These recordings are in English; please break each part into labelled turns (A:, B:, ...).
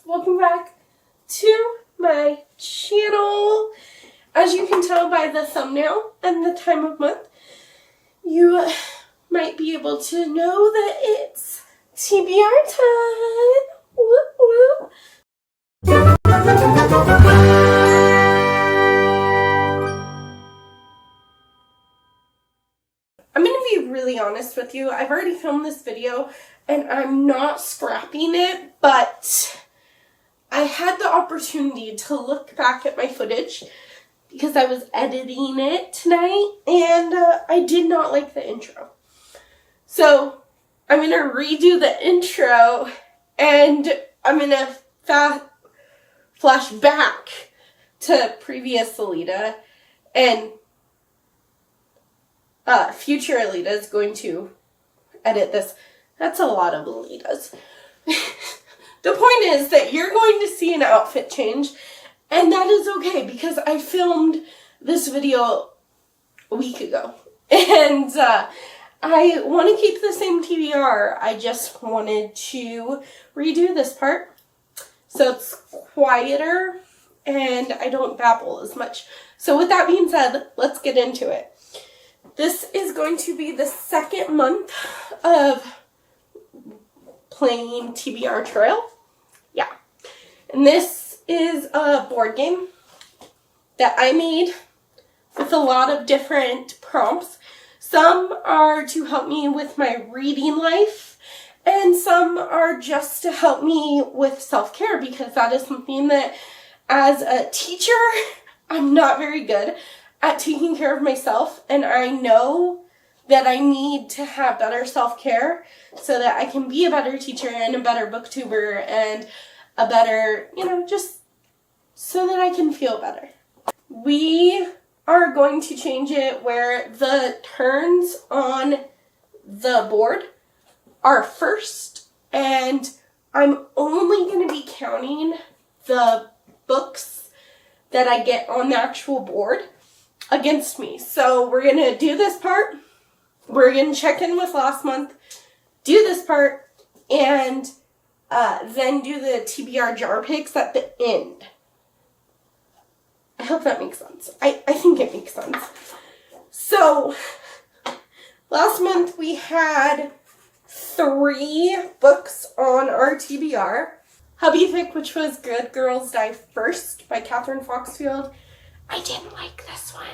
A: welcome back to my channel. As you can tell by the thumbnail and the time of month, you might be able to know that it's TBR time. Whoop, whoop. I'm going to be really honest with you. I've already filmed this video and I'm not scrapping it, but I had the opportunity to look back at my footage because I was editing it tonight and I did not like the intro. So I'm going to redo the intro and I'm going to flash back to previous Alita, and future Alita is going to edit this. That's a lot of Alitas. The point is that you're going to see an outfit change, and that is okay because I filmed this video a week ago. And I want to keep the same TBR. I just wanted to redo this part so it's quieter and I don't babble as much. So with that being said, let's get into it. This is going to be the second month of playing TBR Trail. Yeah. And this is a board game that I made with a lot of different prompts. Some are to help me with my reading life, and some are just to help me with self-care, because that is something that as a teacher, I'm not very good at taking care of myself, and I know that I need to have better self-care so that I can be a better teacher and a better booktuber and a better, just so that I can feel better. We are going to change it where the turns on the board are first, and I'm only going to be counting the books that I get on the actual board against me. So we're going to do this part, we're going to check in with last month, do this part, and then do the TBR jar picks at the end. I hope that makes sense. I think it makes sense. So last month we had 3 books on our TBR. Hubby Thick, which was Good Girls Die First by Catherine Foxfield. I didn't like this one.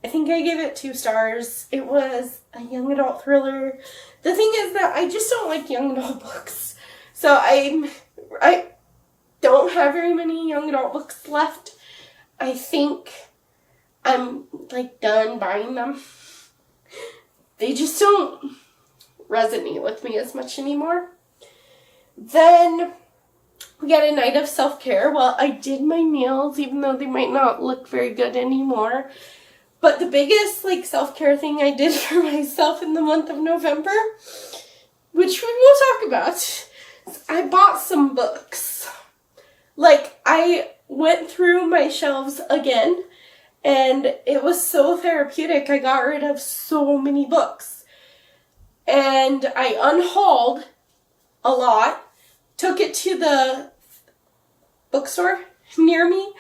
A: I think I gave it 2 stars. It was a young adult thriller. The thing is that I just don't like young adult books. So I don't have very many young adult books left. I think I'm done buying them. They just don't resonate with me as much anymore. Then we got a night of self-care. Well, I did my nails, even though they might not look very good anymore. But the biggest self-care thing I did for myself in the month of November, which we will talk about, is I bought some books. I went through my shelves again, and it was so therapeutic. I got rid of so many books. And I unhauled a lot, took it to the bookstore near me.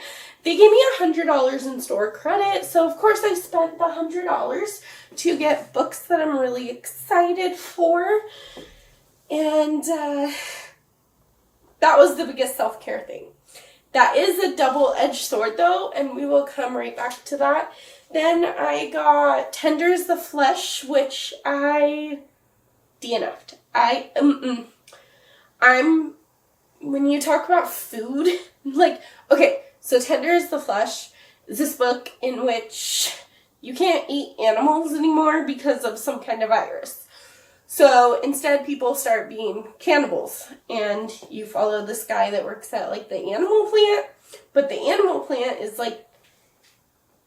A: They gave me $100 in store credit, so of course I spent the $100 to get books that I'm really excited for. And that was the biggest self-care thing. That is a double-edged sword though, and we will come right back to that. Then I got Tender is the Flesh, which I DNF'd. When you talk about food, okay, so Tender is the Flesh is this book in which you can't eat animals anymore because of some kind of virus. So instead people start being cannibals, and you follow this guy that works at the animal plant, but the animal plant is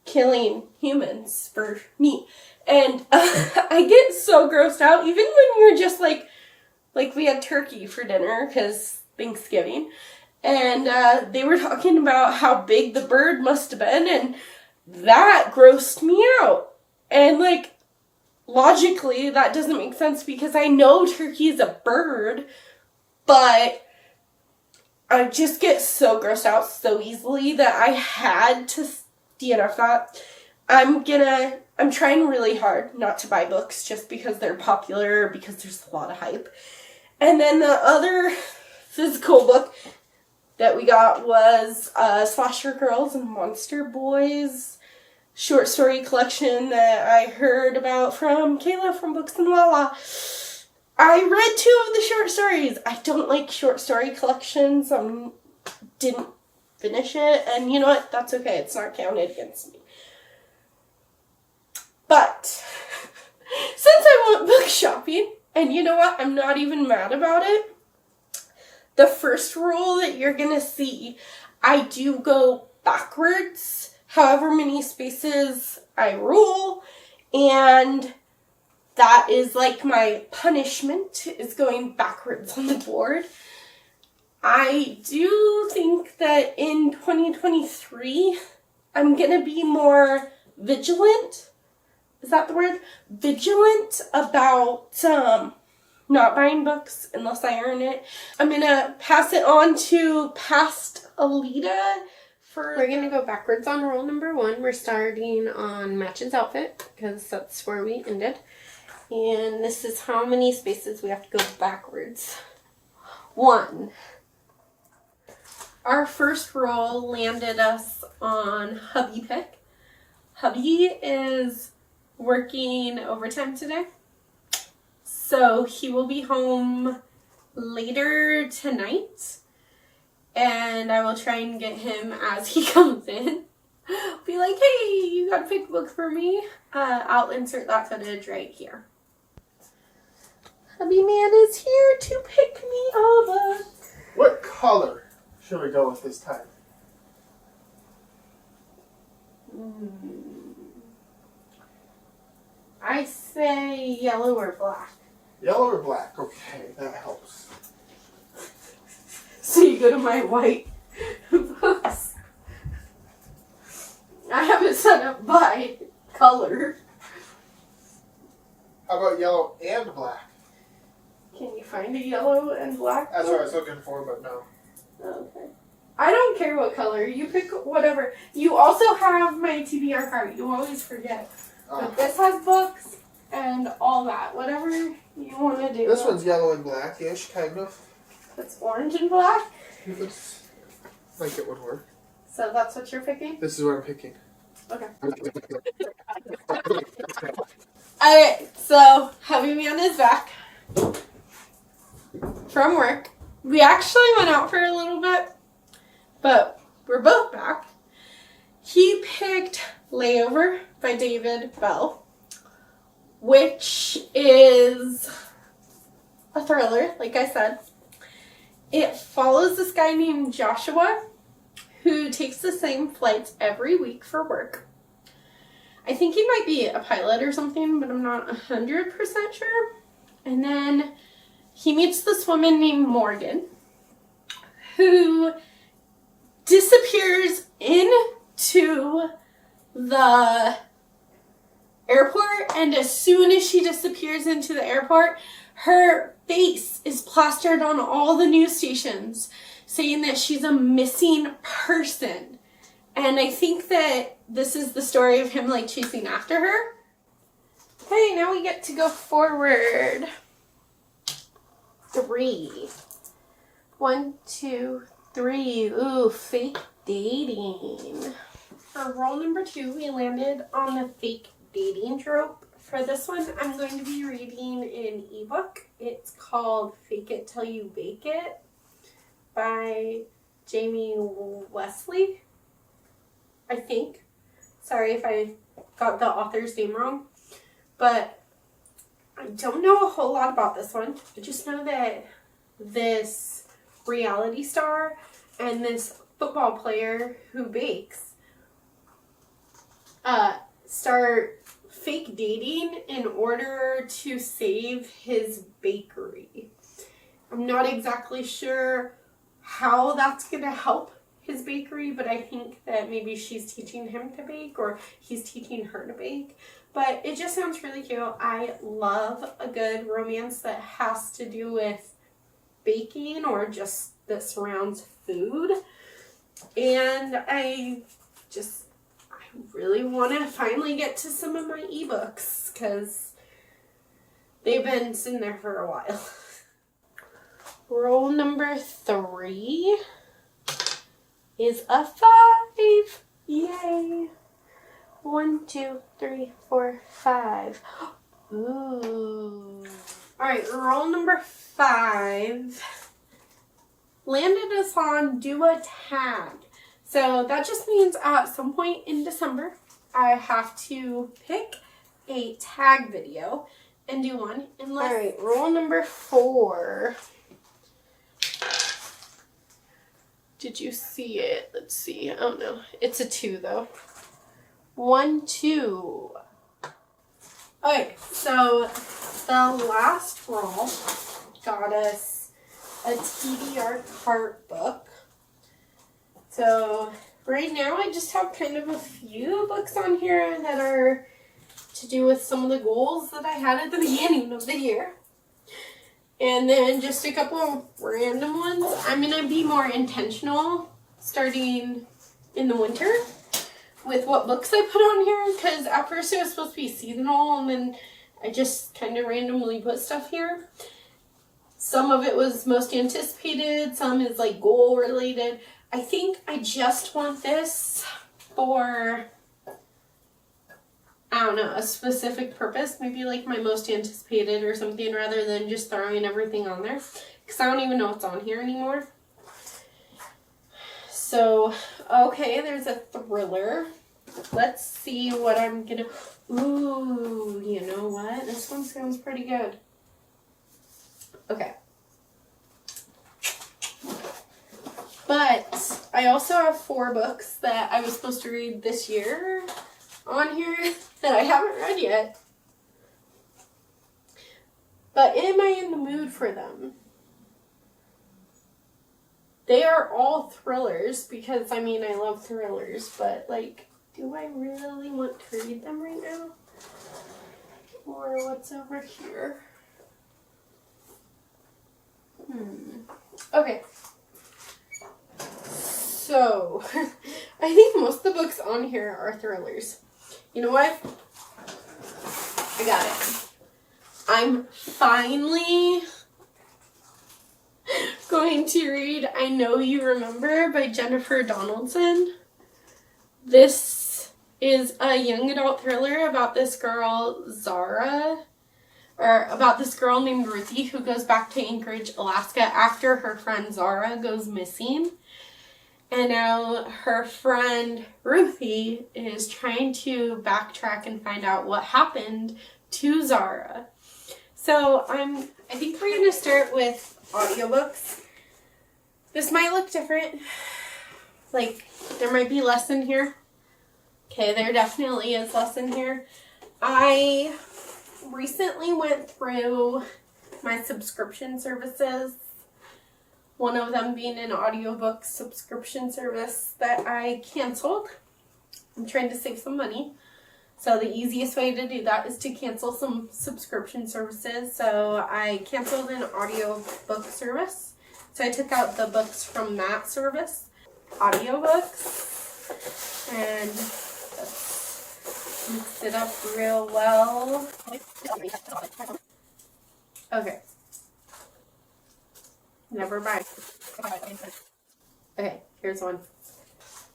A: killing humans for meat. And I get so grossed out, even when you're just we had turkey for dinner because Thanksgiving, and they were talking about how big the bird must have been, and that grossed me out. And logically that doesn't make sense because I know turkey is a bird, but I just get so grossed out so easily that I had to DNF that. I'm trying really hard not to buy books just because they're popular, because there's a lot of hype. And then the other physical book that we got was Slasher Girls and Monster Boys short story collection that I heard about from Kayla from Books and Lala. I read 2 of the short stories. I don't like short story collections. Didn't finish it, and you know what? That's okay. It's not counted against me. But since I went book shopping, and you know what? I'm not even mad about it. The first rule that you're gonna see, I do go backwards, however many spaces I rule, and that is like my punishment, is going backwards on the board. I do think that in 2023, I'm going to be more vigilant. Is that the word? Vigilant about not buying books unless I earn it. I'm going to pass it on to past Alita.
B: We're going to go backwards on rule number 1. We're starting on Match's outfit because that's where we ended. And this is how many spaces we have to go backwards. 1. Our first roll landed us on Hubby Pick. Hubby is working overtime today, so he will be home later tonight, and I will try and get him as he comes in. Be like, hey, you gotta pick a book for me. I'll insert that footage right here. Hubby Man is here to pick me a book.
C: What color should we go with this time?
B: I say yellow or black.
C: Yellow or black? Okay, that helps.
A: So you go to my white books. I have it set up by color.
C: How about yellow and black?
A: Can you find a yellow and black?
C: That's what I was looking for, but no.
A: Okay. I don't care what color. You pick whatever. You also have my TBR card. You always forget. But this has books and all that. Whatever you want to do.
C: This one's yellow and black-ish, kind of.
A: It's orange and black.
C: It's like it would work.
A: So that's what you're picking?
C: This is what I'm picking.
A: Okay. Alright, so Hubby Man is back from work. We actually went out for a little bit, but we're both back. He picked Layover by David Bell, which is a thriller, like I said. It follows this guy named Joshua who takes the same flights every week for work. I think he might be a pilot or something, but I'm not 100% sure. And then he meets this woman named Morgan who disappears into the airport, and as soon as she disappears into the airport, her face is plastered on all the news stations saying that she's a missing person. And I think that this is the story of him like chasing after her. Okay, now we get to go forward. 3. 1, 2, 3. Ooh, fake dating. For roll number 2, we landed on the fake dating trope. For this one, I'm going to be reading an ebook. It's called Fake It Till You Bake It by Jamie Wesley, I think. Sorry if I got the author's name wrong. But I don't know a whole lot about this one. I just know that this reality star and this football player who bakes start fake dating in order to save his bakery. I'm not exactly sure how that's going to help his bakery, but I think that maybe she's teaching him to bake or he's teaching her to bake. But it just sounds really cute. I love a good romance that has to do with baking or just
B: that surrounds food. And I really want to finally get to some of my ebooks because they've been sitting there for a while. Roll number 3 is a 5. Yay. 1, 2, 3, 4, 5. Ooh. Alright, roll number 5 landed us on do a tag. So that just means at some point in December, I have to pick a tag video and do one. Alright, roll number 4. Did you see it? Let's see. Oh no, it's a 2 though. 1, 2. Okay, so the last roll got us a TBR cart book. So right now I just have kind of a few books on here that are to do with some of the goals that I had at the beginning of the year. And then just a couple of random ones. I'm going to be more intentional starting in the winter with what books I put on here, because at first it was supposed to be seasonal and then I just kind of randomly put stuff here. Some of it was most anticipated, some is like goal related. I think I just want this for, I don't know, a specific purpose, maybe like my most anticipated or something, rather than just throwing everything on there, because I don't even know what's on here anymore. So, okay, there's a thriller. Let's see what I'm gonna, ooh, you know what? This one sounds pretty good. Okay. But I also have 4 books that I was supposed to read this year on here that I haven't read yet. But am I in the mood for them? They are all thrillers because, I mean, I love thrillers, but, like, do I really want to read them right now? Or what's over here? Okay. So, I think most of the books on here are thrillers. You know what? I got it. I'm finally going to read I Know You Remember by Jennifer Donaldson. This is a young adult thriller about this girl, Zara, or about this girl named Ruthie who goes back to Anchorage, Alaska after her friend Zara goes missing. And now her friend Ruthie is trying to backtrack and find out what happened to Zara. So I think we're going to start with audiobooks. This might look different. Like, there might be less in here. Okay, there definitely is less in here. I recently went through my subscription services. One of them being an audiobook subscription service that I canceled. I'm trying to save some money. So the easiest way to do that is to cancel some subscription services. So I canceled an audiobook service. So I took out the books from that service. Audiobooks. And let's mix it up real well. Okay. Never mind. Okay, here's one.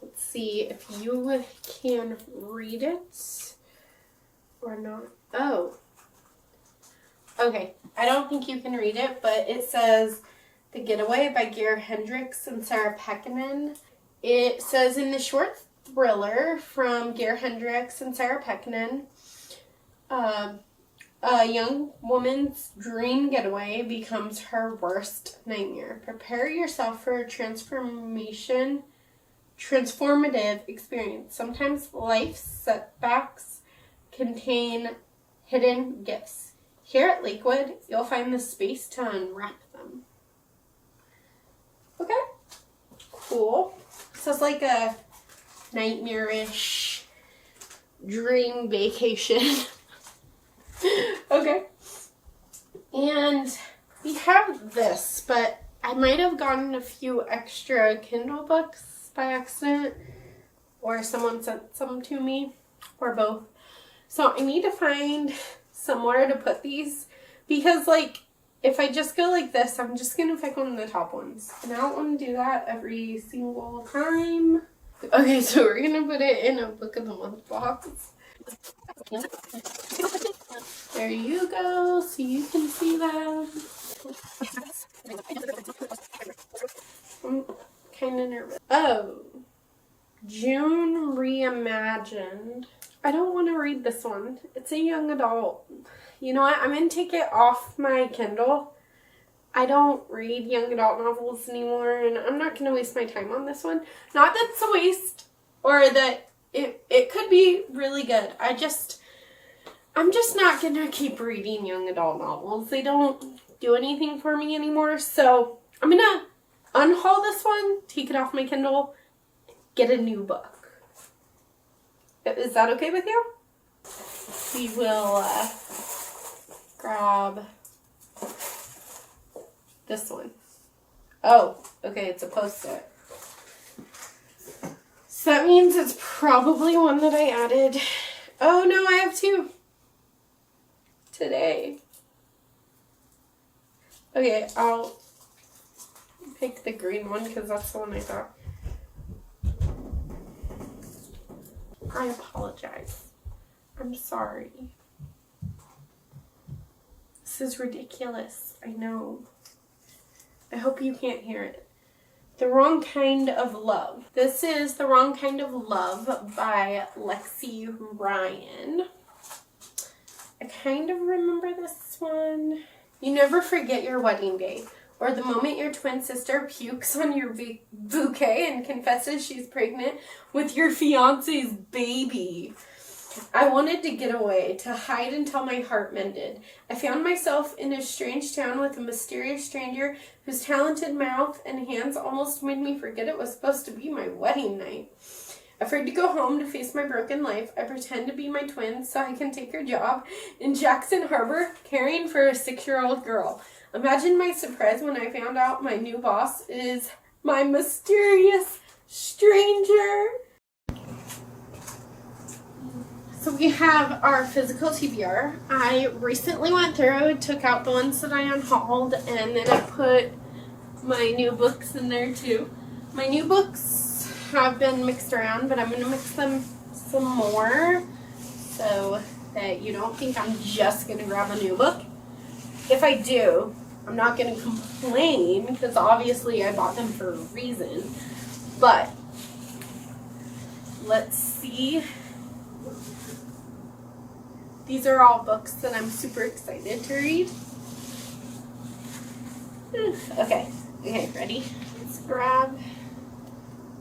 B: Let's see if you can read it or not. Oh. Okay, I don't think you can read it, but it says The Getaway by Geir Hendricks and Sarah Pekkanen. It says in the short thriller from Geir Hendricks and Sarah Pekkanen, a young woman's dream getaway becomes her worst nightmare. Prepare yourself for a transformative experience. Sometimes life's setbacks contain hidden gifts. Here at Lakewood, you'll find the space to unwrap them. Okay, cool. So it's like a nightmare-ish dream vacation. Okay. And we have this, but I might have gotten a few extra Kindle books by accident, or someone sent some to me, or both. So I need to find somewhere to put these, because like if I just go like this, I'm just gonna pick one of the top ones, and I don't want to do that every single time. Okay, so we're gonna put it in a book of the month box. There you go, so you can see them. I'm kind of nervous. Oh, June Reimagined. I don't want to read this one. It's a young adult. You know what? I'm going to take it off my Kindle. I don't read young adult novels anymore, and I'm not going to waste my time on this one. Not that it's a waste, or that it could be really good. I'm just not going to keep reading young adult novels. They don't do anything for me anymore, so I'm going to unhaul this one, take it off my Kindle, get a new book. Is that okay with you? We will grab this one. Oh, okay, it's a Post-it. So that means it's probably one that I added. Oh no, I have two today. Okay, I'll pick the green one because that's the one I thought. I apologize. I'm sorry. This is ridiculous. I know. I hope you can't hear it. The Wrong Kind of Love. This is The Wrong Kind of Love by Lexi Ryan. I kind of remember this one. You never forget your wedding day, or the moment your twin sister pukes on your bouquet and confesses she's pregnant with your fiance's baby. I wanted to get away, to hide until my heart mended. I found myself in a strange town with a mysterious stranger whose talented mouth and hands almost made me forget it was supposed to be my wedding night. Afraid to go home to face my broken life, I pretend to be my twin so I can take her job in Jackson Harbor, caring for a 6-year-old girl. Imagine my surprise when I found out my new boss is my mysterious stranger. So we have our physical TBR. I recently went through, took out the ones that I unhauled, and then I put my new books in there too. My new books have been mixed around, but I'm going to mix them some more so that you don't think I'm just going to grab a new book. If I do, I'm not going to complain because obviously I bought them for a reason. But let's see. These are all books that I'm super excited to read. Okay, ready? Let's grab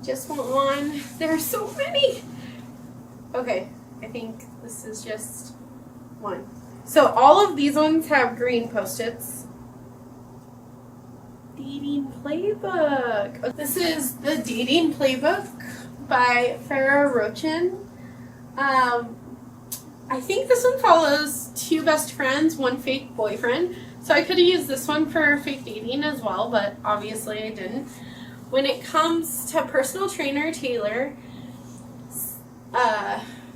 B: just one. There are so many. Okay, I think this is just one. So all of these ones have green Post-its. Dating Playbook. This is the Dating Playbook by Farrah Rochin. I think this one follows 2 best friends, 1 fake boyfriend. So I could have used this one for fake dating as well, but obviously I didn't. When it comes to personal trainer Taylor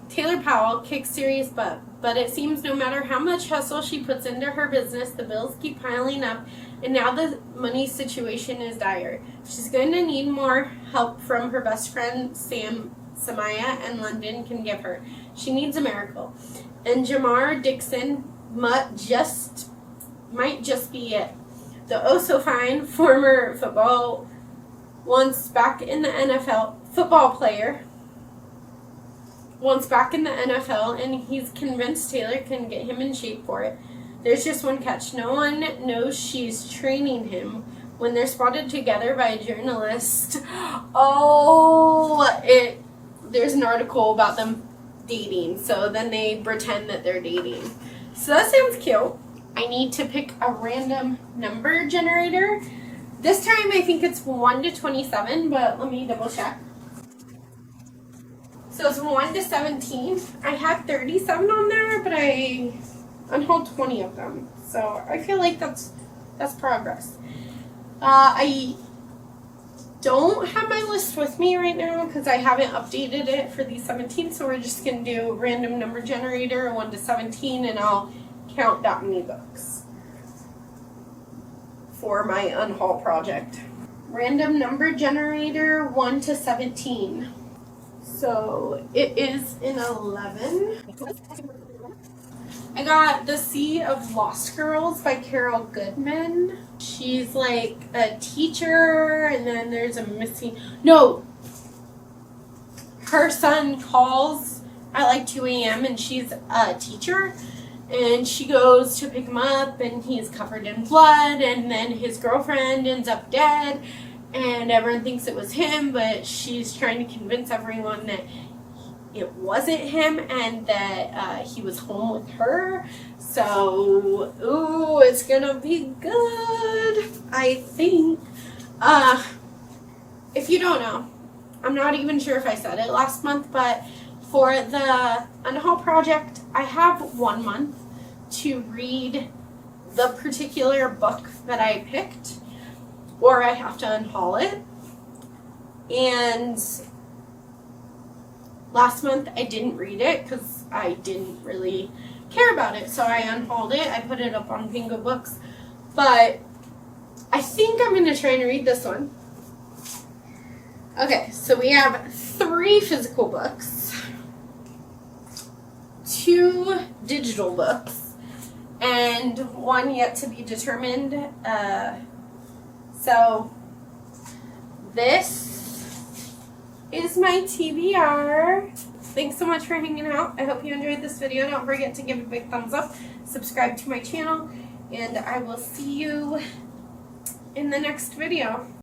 B: Powell kicks serious butt. But it seems no matter how much hustle she puts into her business, the bills keep piling up, and now the money situation is dire. She's going to need more help from her best friend Samaya and London can give her. She needs a miracle. And Jamar Dixon might just be it. The oh-so-fine former football player once back in the NFL, and he's convinced Taylor can get him in shape for it. There's just one catch. No one knows she's training him when they're spotted together by a journalist. There's an article about them dating, so then they pretend that they're dating. So that sounds cute. I need to pick a random number generator. This time I think it's 1 to 27, but let me double check. So it's 1 to 17. I had 37 on there, but I unhauled 20 of them. So I feel like that's progress. I don't have my list with me right now because I haven't updated it for these 17, so we're just going to do random number generator 1 to 17, and I'll count .me books for my unhaul project. Random number generator 1 to 17. So it is in 11. I got The Sea of Lost Girls by Carol Goodman. She's like a teacher, and then there's a missing... No! Her son calls at like 2 a.m. and she's a teacher. And she goes to pick him up, and he's covered in blood, and then his girlfriend ends up dead, and everyone thinks it was him, but she's trying to convince everyone that it wasn't him and that he was home with her. So, ooh, it's gonna be good, I think. If you don't know, I'm not even sure if I said it last month, but for the unhaul project, I have 1 month to read the particular book that I picked, or I have to unhaul it. And last month I didn't read it because I didn't really care about it, so I unhauled it. I put it up on Bingo Books, but I think I'm going to try and read this one. Okay, so we have 3 physical books, 2 digital books, and 1 yet to be determined. So this is my TBR. Thanks so much for hanging out. I hope you enjoyed this video. Don't forget to give it a big thumbs up, subscribe to my channel, and I will see you in the next video.